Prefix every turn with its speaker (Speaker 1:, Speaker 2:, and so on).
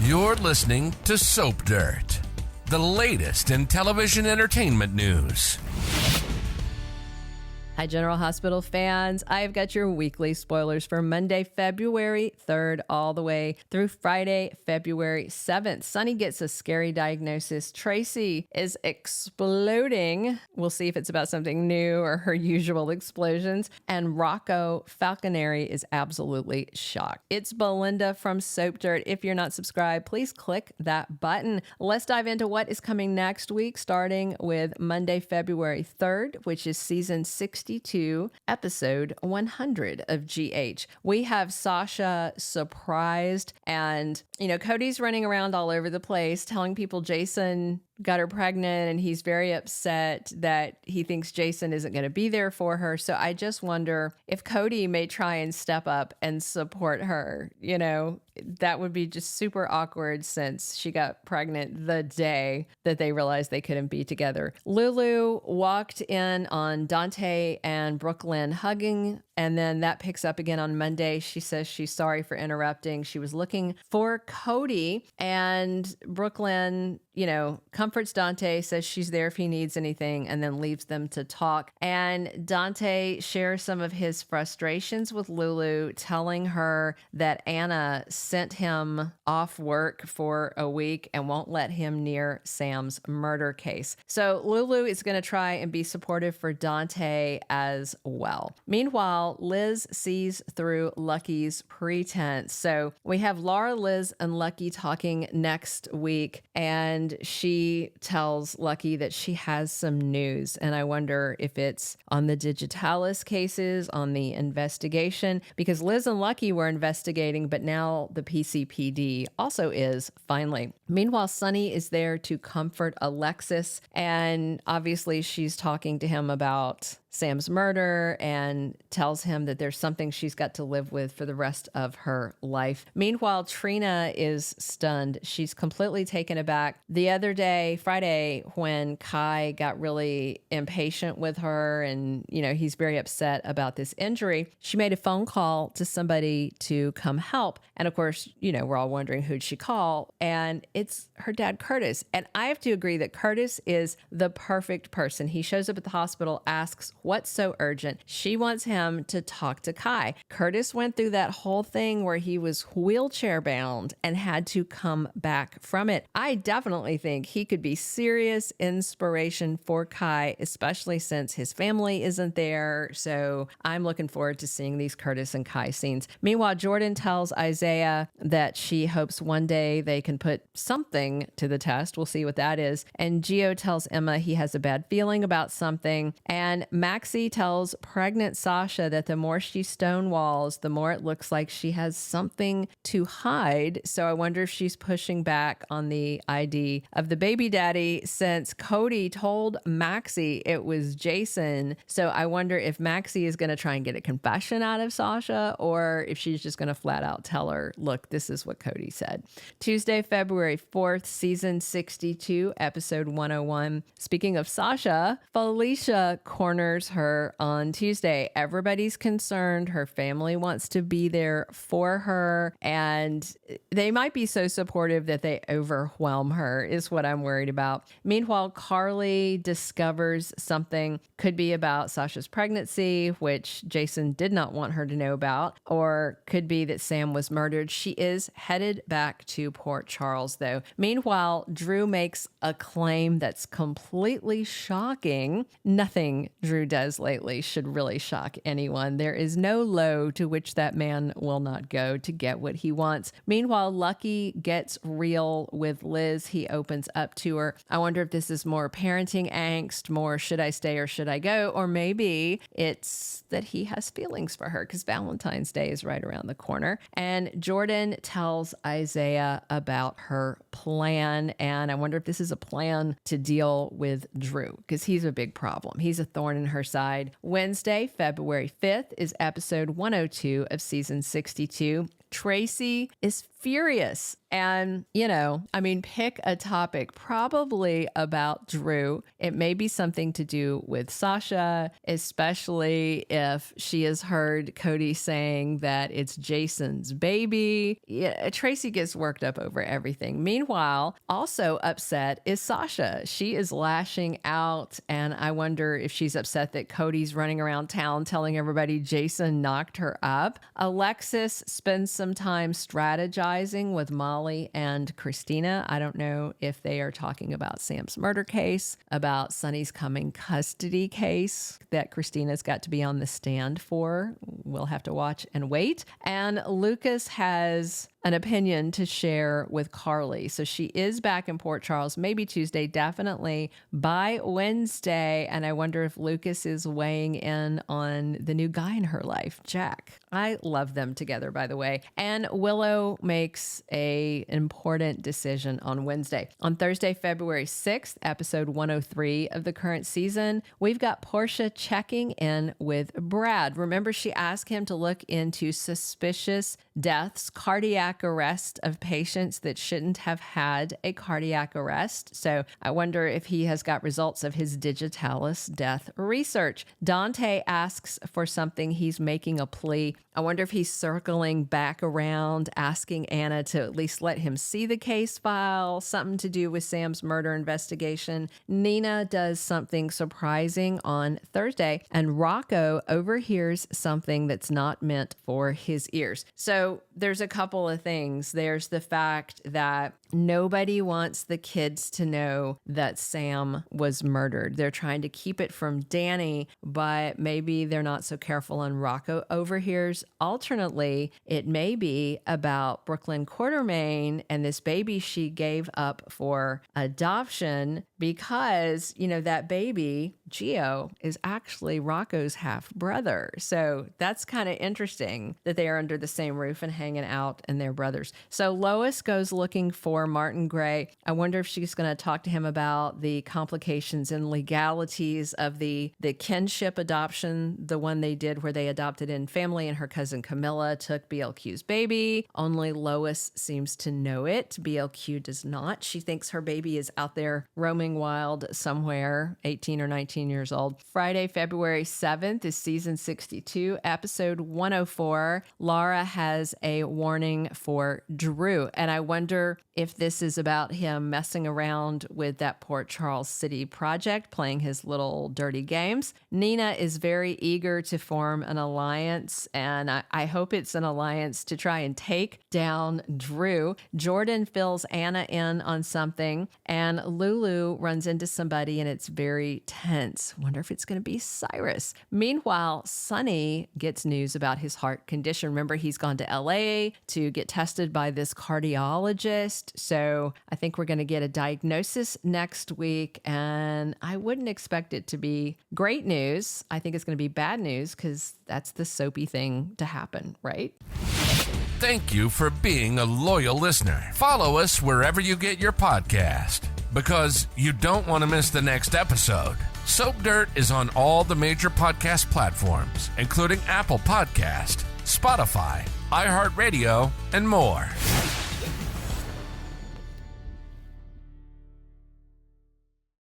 Speaker 1: You're listening to Soap Dirt, the latest in television entertainment news.
Speaker 2: Hi, General Hospital fans. I've got your weekly spoilers for Monday, February 3rd, all the way through Friday, February 7th. Sonny gets a scary diagnosis. Tracy is exploding. We'll see if it's about something new or her usual explosions. And Rocco Falconeri is absolutely shocked. It's Belinda from Soap Dirt. If you're not subscribed, please click that button. Let's dive into what is coming next week, starting with Monday, February 3rd, which is season 62, episode 100 of GH. We have Sasha surprised, and, Cody's running around all over the place telling people Jason got her pregnant, and he's very upset that he thinks Jason isn't going to be there for her. So I just wonder if Cody may try and step up and support her. That would be just super awkward since she got pregnant the day that they realized they couldn't be together. Lulu walked in on Dante and Brook Lynn hugging, and then that picks up again on Monday. She says she's sorry for interrupting. She was looking for Cody, and Brook Lynn, comforts Dante, says she's there if he needs anything, and then leaves them to talk. And Dante shares some of his frustrations with Lulu, telling her that Anna sent him off work for a week and won't let him near Sam's murder case. So Lulu is going to try and be supportive for Dante as well. Meanwhile, Liz sees through Lucky's pretense. So we have Laura, Liz, and Lucky talking next week, and she tells Lucky that she has some news. And I wonder if it's on the Digitalis cases, on the investigation, because Liz and Lucky were investigating, but now the PCPD also is, finally. Meanwhile, Sonny is there to comfort Alexis, and obviously she's talking to him about Sam's murder and tells him that there's something she's got to live with for the rest of her life. Meanwhile, Trina is stunned. She's completely taken aback. The other day, Friday, when Kai got really impatient with her and, he's very upset about this injury, she made a phone call to somebody to come help. And of course, we're all wondering who'd she call. And it's her dad, Curtis. And I have to agree that Curtis is the perfect person. He shows up at the hospital, asks, what's so urgent? She wants him to talk to Kai. Curtis went through that whole thing where he was wheelchair bound and had to come back from it. I definitely think he could be serious inspiration for Kai, especially since his family isn't there. So I'm looking forward to seeing these Curtis and Kai scenes. Meanwhile, Jordan tells Isaiah that she hopes one day they can put something to the test. We'll see what that is. And Gio tells Emma he has a bad feeling about something. And Maxie tells pregnant Sasha that the more she stonewalls, the more it looks like she has something to hide. So I wonder if she's pushing back on the ID of the baby daddy, since Cody told Maxie it was Jason. So I wonder if Maxie is going to try and get a confession out of Sasha, or if she's just going to flat out tell her, look, this is what Cody said. Tuesday, February 4th, season 62, episode 101. Speaking of Sasha, Felicia corners her on Tuesday. Everybody's concerned. Her family wants to be there for her, and they might be so supportive that they overwhelm her, is what I'm worried about. Meanwhile, Carly discovers something, could be about Sasha's pregnancy, which Jason did not want her to know about, or could be that Sam was murdered. She is headed back to Port Charles, though. Meanwhile, Drew makes a claim that's completely shocking. Nothing Drew does lately should really shock anyone. There is no low to which that man will not go to get what he wants. Meanwhile, Lucky gets real with Liz. He opens up to her. I wonder if this is more parenting angst, more should I stay or should I go? Or maybe it's that he has feelings for her because Valentine's Day is right around the corner. And Jordan tells Isaiah about her plan. And I wonder if this is a plan to deal with Drew, because he's a big problem. He's a thorn in her side. Wednesday, February 5th is episode 102 of season 62. Tracy is furious. And, pick a topic probably about Drew. It may be something to do with Sasha, especially if she has heard Cody saying that it's Jason's baby. Yeah, Tracy gets worked up over everything. Meanwhile, also upset is Sasha. She is lashing out, and I wonder if she's upset that Cody's running around town telling everybody Jason knocked her up. Alexis spends some time strategizing with Molly and Christina. I don't know if they are talking about Sam's murder case, about Sonny's coming custody case that Christina's got to be on the stand for. We'll have to watch and wait. And Lucas has an opinion to share with Carly. So she is back in Port Charles, maybe Tuesday, definitely by Wednesday. And I wonder if Lucas is weighing in on the new guy in her life, Jack. I love them together, by the way. And Willow makes an important decision on Wednesday. On Thursday, February 6th, episode 103 of the current season, we've got Portia checking in with Brad. Remember, she asked him to look into suspicious deaths, cardiac arrest of patients that shouldn't have had a cardiac arrest. So I wonder if he has got results of his digitalis death research. Dante asks for something. He's making a plea. I wonder if he's circling back around, asking Anna to at least let him see the case file, something to do with Sam's murder investigation. Nina does something surprising on Thursday, and Rocco overhears something that's not meant for his ears. So there's a couple of things. There's the fact that nobody wants the kids to know that Sam was murdered. They're trying to keep it from Danny, but maybe they're not so careful and Rocco overhears. Alternately, it may be about Brook Lynn Quartermaine and this baby she gave up for adoption because, that baby, Gio, is actually Rocco's half brother. So that's kind of interesting that they are under the same roof and hanging out and they're brothers. So Lois goes looking for Martin Gray. I wonder if she's going to talk to him about the complications and legalities of the kinship adoption, the one they did where they adopted in family and her cousin Camilla took BLQ's baby. Only Lois seems to know it. BLQ does not. She thinks her baby is out there roaming wild somewhere, 18 or 19 years old. Friday, February 7th is season 62, episode 104. Laura has a warning for Drew. And I wonder if this is about him messing around with that Port Charles City project, playing his little dirty games. Nina is very eager to form an alliance, and I hope it's an alliance to try and take down Drew. Jordan fills Anna in on something, and Lulu runs into somebody, and it's very tense. Wonder if it's going to be Cyrus. Meanwhile, Sonny gets news about his heart condition. Remember, he's gone to LA to get tested by this cardiologist. So I think we're going to get a diagnosis next week, and I wouldn't expect it to be great news. I think it's going to be bad news because that's the soapy thing to happen, right?
Speaker 1: Thank you for being a loyal listener. Follow us wherever you get your podcast, because you don't want to miss the next episode. Soap Dirt is on all the major podcast platforms, including Apple Podcast, Spotify, iHeartRadio, and more.